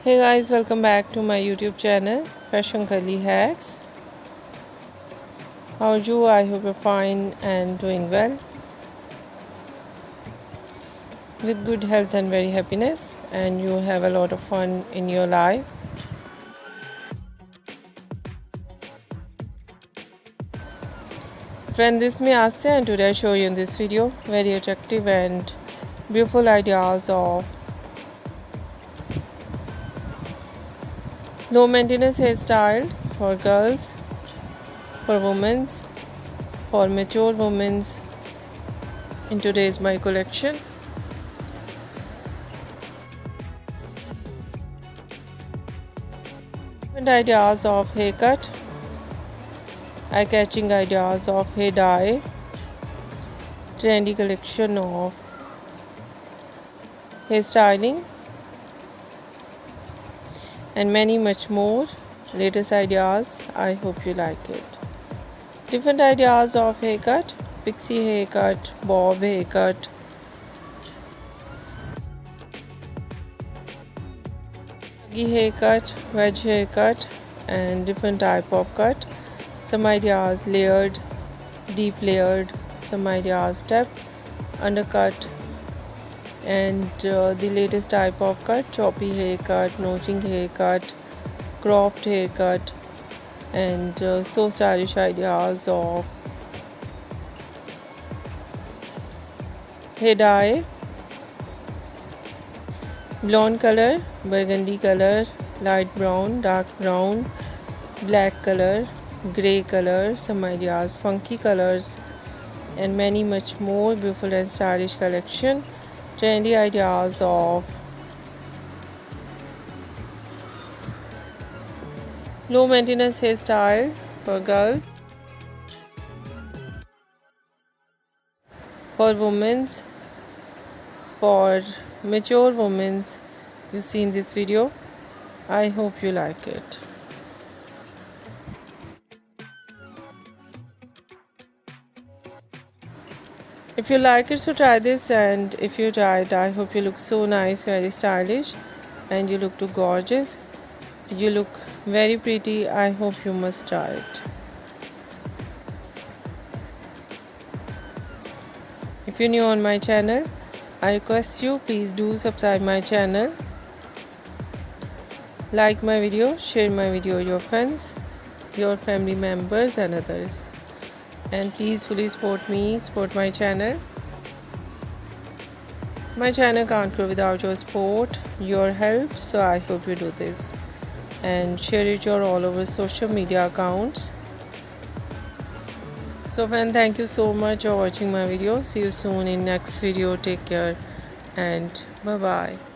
Hey guys, welcome back to my YouTube channel Fashion Curly Hacks. How are you? I hope you're fine and doing well with good health and very happiness, and you have a lot of fun in your life. Friend, this is me Asya, and today I show you in this video very attractive and beautiful ideas of low maintenance hairstyle for girls, for women, for mature women in today's my collection. Different ideas of haircut, eye-catching ideas of hair dye, trendy collection of hairstyling, and many much more latest ideas. I hope you like it. Different ideas of haircut, pixie haircut, bob haircut, haircut, wedge haircut, and different type of cut. Some ideas layered, deep layered, some ideas step, undercut, and the latest type of cut, choppy haircut, notching haircut, cropped haircut, and so stylish ideas of hair dye, blonde color, burgundy color, light brown, dark brown, black color, grey color, some ideas funky colors, and many much more beautiful and stylish collection. Trendy ideas of low maintenance hairstyle for girls, for women, for mature women you see in this video. I hope you like it. If you like it, so try this, and if you try it, I hope you look so nice, very stylish, and you look too gorgeous. You look very pretty. I hope you must try it. If you're new on my channel, I request you please do subscribe my channel, like my video, share my video with your friends, your family members and others, and please fully support me, support my channel. My channel can't grow without your support, your help, so I hope you do this and share it your all over social media accounts. So friend, thank you so much for watching my video. See you soon in next video. Take care and bye bye.